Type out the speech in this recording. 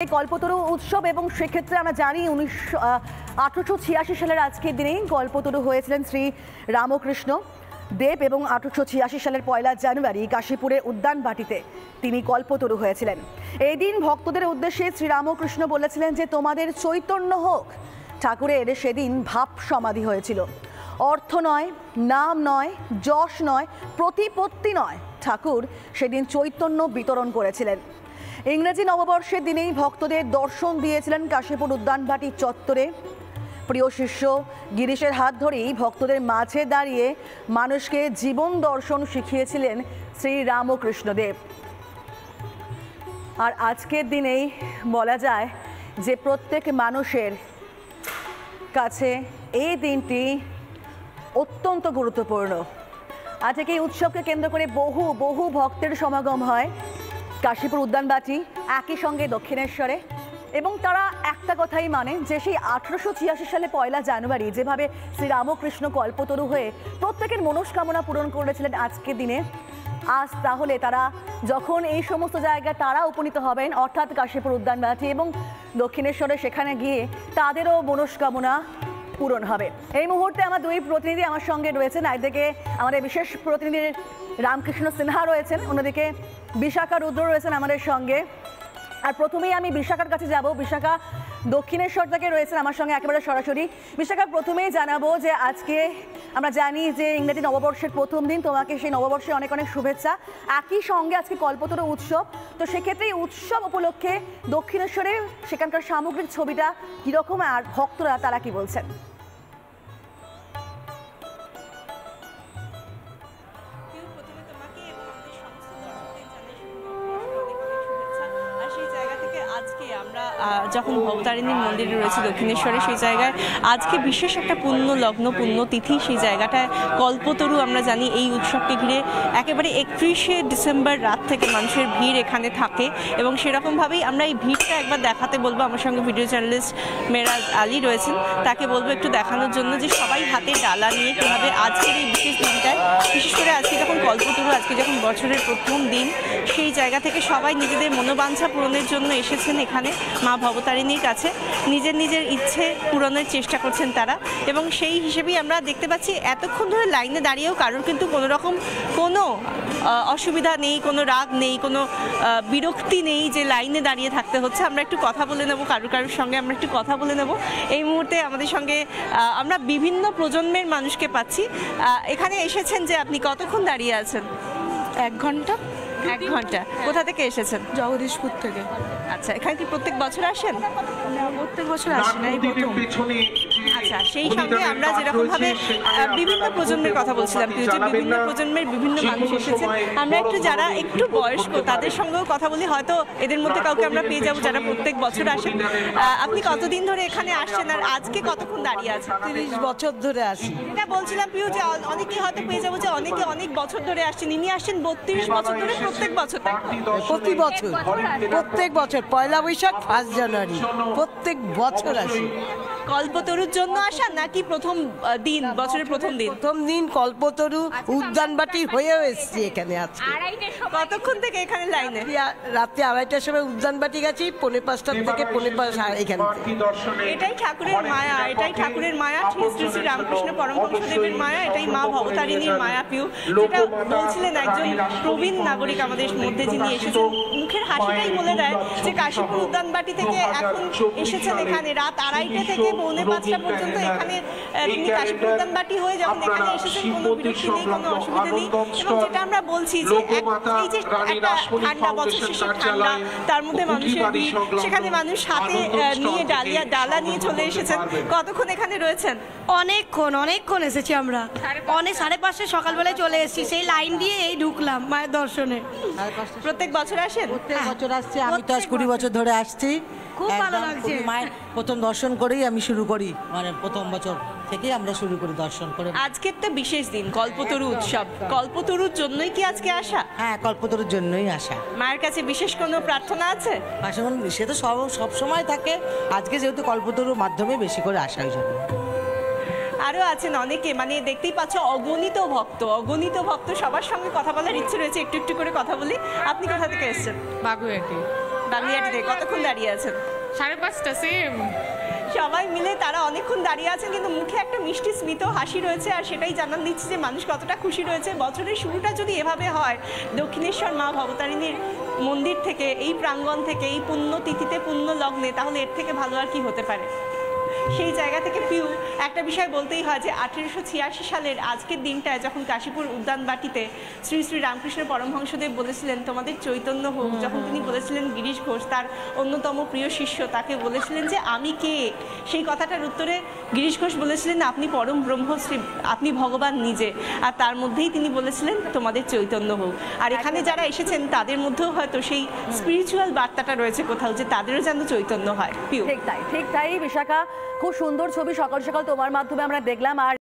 কল্পতরু উৎসব এবং সেক্ষেত্রে আমরা জানি 1886 সালের আজকের দিনেই কল্পতরু হয়েছিলেন শ্রী রামকৃষ্ণ দেব এবং 1886 সালের 1 জানুয়ারি কাশীপুরের উদ্যানবাটিতে তিনি কল্পতরু হয়েছিলেন। এই দিন ভক্তদের উদ্দেশ্যে শ্রী রামকৃষ্ণ বলেছিলেন যে তোমাদের চৈতন্য হোক। ঠাকুরের সেদিন ভাব সমাধি হয়েছিল। অর্থ নয়, নাম নয়, যশ নয়, প্রতিপত্তি নয়, ঠাকুর সেদিন চৈতন্য বিতরণ করেছিলেন। ইংরেজি নববর্ষের দিনেই ভক্তদের দর্শন দিয়েছিলেন কাশীপুর উদ্যানবাটি চত্বরে। প্রিয় শিষ্য গিরিশের হাত ধরেই ভক্তদের মাঝে দাঁড়িয়ে মানুষকে জীবন দর্শন শিখিয়েছিলেন শ্রী রামকৃষ্ণদেব। আর আজকের দিনেই বলা যায় যে প্রত্যেক মানুষের কাছে এই দিনটি অত্যন্ত গুরুত্বপূর্ণ। আজকে এই উৎসবকে কেন্দ্র করে বহু ভক্তের সমাগম হয় কাশীপুর উদ্যানবাটি, একই সঙ্গে দক্ষিণেশ্বরে। এবং তারা একটা কথাই মানে যে সেই 1886 সালে 1 জানুয়ারি যেভাবে শ্রী রামকৃষ্ণ কল্পতরু হয়ে প্রত্যেকের মনস্কামনা পূরণ করেছিলেন আজকের দিনে, আজ তাহলে তারা যখন এই সমস্ত জায়গায় তারা উপনীত হবেন অর্থাৎ কাশীপুর উদ্যানবাটি এবং দক্ষিণেশ্বরে, সেখানে গিয়ে তাদেরও মনস্কামনা পূরণ হবে। এই মুহূর্তে আমার দুই প্রতিনিধি আমার সঙ্গে রয়েছেন। একদিকে আমাদের বিশেষ প্রতিনিধি রামকৃষ্ণ সিনহা রয়েছেন, অন্যদিকে বিশাখা রুদ্র রয়েছেন আমাদের সঙ্গে। আর প্রথমেই আমি বিশাখার কাছে যাব। বিশাখা দক্ষিণেশ্বর থেকে রয়েছেন আমার সঙ্গে একেবারে সরাসরি। বিশাখা, প্রথমেই জানাবো যে আজকে আমরা জানি যে ইংরেজি নববর্ষের প্রথম দিন, তোমাকে সেই নববর্ষের অনেক অনেক শুভেচ্ছা। একই সঙ্গে আজকে কল্পতরু উৎসব, তো সেক্ষেত্রে এই উৎসব উপলক্ষে দক্ষিণেশ্বরে সেখানকার সামগ্রিক ছবিটা কীরকম আর ভক্তরা তারা কি বলছেন? যখন ভবতারিণীর মন্দিরে রয়েছে দক্ষিণেশ্বরে, সেই জায়গায় আজকে বিশেষ একটা পুণ্য লগ্ন, পুণ্য তিথি। সেই জায়গাটায় কল্পতরু আমরা জানি এই উৎসবকে ঘিরে একেবারে 31শে ডিসেম্বর রাত থেকে মানুষের ভিড় এখানে থাকে এবং সেরকমভাবেই আমরা এই ভিড়টা একবার দেখাতে বলবো। আমার সঙ্গে ভিডিও জার্নালিস্ট মেরাজ আলী রয়েছেন, তাকে বলবো একটু দেখানোর জন্য যে সবাই হাতে ডালা নিয়ে কীভাবে আজকের এই বিশেষ দিনটায়, বিশেষ করে আজকে যখন কল্পতরু, আজকে যখন বছরের প্রথম দিন, সেই জায়গা থেকে সবাই নিজেদের মনোবাঞ্ছা পূরণের জন্য এসেছেন এখানে মা ভবতারিণীর কাছে, নিজের ইচ্ছে পূরণের চেষ্টা করছেন তারা। এবং সেই হিসেবেই আমরা দেখতে পাচ্ছি এতক্ষণ ধরে লাইনে দাঁড়িয়েও কারোর কিন্তু কোনো অসুবিধা নেই, কোনো রাগ নেই, কোনো বিরক্তি নেই যে লাইনে দাঁড়িয়ে থাকতে হচ্ছে। আমরা একটু কথা বলে নেব কারোর সঙ্গে, আমরা একটু কথা বলে নেব। এই মুহূর্তে আমাদের সঙ্গে আমরা বিভিন্ন প্রজন্মের মানুষকে পাচ্ছি। এখানে এসেছেন যে আপনি কতক্ষণ দাঁড়িয়ে আছেন? 1 ঘন্টা। 1 ঘন্টা। কোথা থেকে এসেছেন? জগদীশপুর থেকে। আচ্ছা, এখানে কি প্রত্যেক বছর আসেন? প্রত্যেক বছর আসি না, এই প্রথম। আচ্ছা, সেই সঙ্গে আমরা যেরকমভাবে বিভিন্ন প্রজন্মের কথা বলছিলাম, বিভিন্ন প্রজন্মের বিভিন্ন মানুষ এসেছেন। আমরা একটু যারা একটু বয়স্ক তাদের সঙ্গেও কথা বলি, হয়তো এদের মধ্যে কাউকে আমরা পেয়ে যাবো যারা প্রত্যেক বছর আসেন। আপনি কতদিন ধরে এখানে আসছেন আর আজকে কতক্ষণ দাঁড়িয়ে আছেন? 30 বছর ধরে আসি। এটা বলছিলাম প্রিয় যে অনেকে হয়তো পেয়ে যাবো যে অনেকে অনেক বছর ধরে আসছেন। ইনি আসছেন 32 বছর ধরে প্রত্যেক বছর। প্রত্যেক বছর 1 বৈশাখ 1 জানুয়ারি প্রত্যেক বছর আসি। কল্পতরুর জন্য আসা নাকি প্রথম দিন, বছরের প্রথম দিন? প্রথম দিন কল্পতরু উদ্যানবাটি হয়েও এসছি এখানে আজকে। কতক্ষণ থেকে এখানে লাইনে? রাতে 2:30টার সময় উদ্যানবাটি গেছি, 4:45 থেকে 4:45 এখানে। এটাই ঠাকুরের মায়া, এটাই ঠাকুরের মায়া, শ্রী শ্রী রামকৃষ্ণ পরমহংসদেবের মায়া, এটাই মা ভবতারিণীর মায়া পিউ। যেটা বলছিলেন একজন প্রবীণ নাগরিক আমাদের মধ্যে যিনি এসেছেন, মুখের হাসিটাই বলে দেয় যে কাশীপুর উদ্যানবাটি থেকে এখন এসেছেন এখানে রাত 2:30 থেকে 4:45 পর্যন্ত এখানে তিনি কাশীপুর উদ্যানবাটি হয়ে যখন এখানে এসেছেন, কোনো বিরক্তি নেই, কোনো অসুবিধা নেই। এবং যেটা আমরা বলছি যে এই যে একটা ঠান্ডা, বছর শেষের ঠান্ডা, তার মধ্যে মানুষের ভিড়, সেখানে মানুষ হাতে নিয়ে ডালা নিয়ে চলে এসেছেন। কতক্ষণ এখানে রয়েছেন? অনেকক্ষণ এসেছি আমরা। 5:30 সকালবেলায় চলে এসেছি, সেই লাইন দিয়ে এই ঢুকলাম মায়ের দর্শনে। প্রত্যেক বছর আসেন? প্রত্যেক বছর আসছি, আমি তো 20 বছর ধরে আসছি। খুব ভালো লাগছে। মায়ের প্রথম দর্শন করেই আমি শুরু করি, মানে প্রথম বছর থেকেই আমরা শুরু করি দর্শন করে। আজকের তো বিশেষ দিন, কল্পতরু উৎসব। কল্পতরুর জন্যই কি আজকে আসা? হ্যাঁ, কল্পতরুর জন্যই আসা। মায়ের কাছে বিশেষ কোনো প্রার্থনা আছে? সে তো সব সময় থাকে, আজকে যেহেতু কল্পতরুর মাধ্যমে বেশি করে আসা ওই জন্য। আরও আছেন অনেকে, মানে দেখতেই পাচ্ছ অগণিত ভক্ত, সবার সঙ্গে কথা বলার ইচ্ছে রয়েছে। একটু করে কথা বলি। আপনি কোথা থেকে এসেছেন? বাগুইআটি। বাগলিয়াটিতে কতক্ষণ দাঁড়িয়ে আছেন? 5:30 সেম। সবাই মিলে তারা অনেকক্ষণ দাঁড়িয়ে আছেন, কিন্তু মুখে একটা মিষ্টি স্মিত হাসি রয়েছে, আর সেটাই জানান দিচ্ছে যে মানুষ কতটা খুশি রয়েছে। বছরের শুরুটা যদি এভাবে হয় দক্ষিণেশ্বর মা ভবতারিণীর মন্দির থেকে, এই প্রাঙ্গণ থেকে, এই পুণ্য তিথিতে, পুণ্য লগ্নে, তাহলে এর থেকে ভালো আর কি হতে পারে। সেই জায়গা থেকে পিউ, একটা বিষয় বলতেই হয় যে 1886 সালের আজকের দিনটায় যখন কাশীপুর উদ্যানবাটিতে শ্রী শ্রী রামকৃষ্ণ পরমহংসদেব বলেছিলেন তোমাদের চৈতন্য হোক, যখন তিনি বলেছিলেন গিরিশ ঘোষ তার অন্যতম প্রিয় শিষ্য, তাকে বলেছিলেন যে আমি কে, সেই কথাটার উত্তরে গিরিশ ঘোষ বলেছিলেন আপনি পরম ব্রহ্মশ্রী, আপনি ভগবান নিজে, আর তার মধ্যেই তিনি বলেছিলেন তোমাদের চৈতন্য হোক। আর এখানে যারা এসেছেন তাদের মধ্যেও হয়তো সেই স্পিরিচুয়াল বার্তাটা রয়েছে কোথাও, যে তাদেরও যেন চৈতন্য হয়। পিউ, ঠিক তাই বিশাখা, খুব সুন্দর ছবি সকাল সকাল তোমার মাধ্যমে আমরা দেখলাম। আর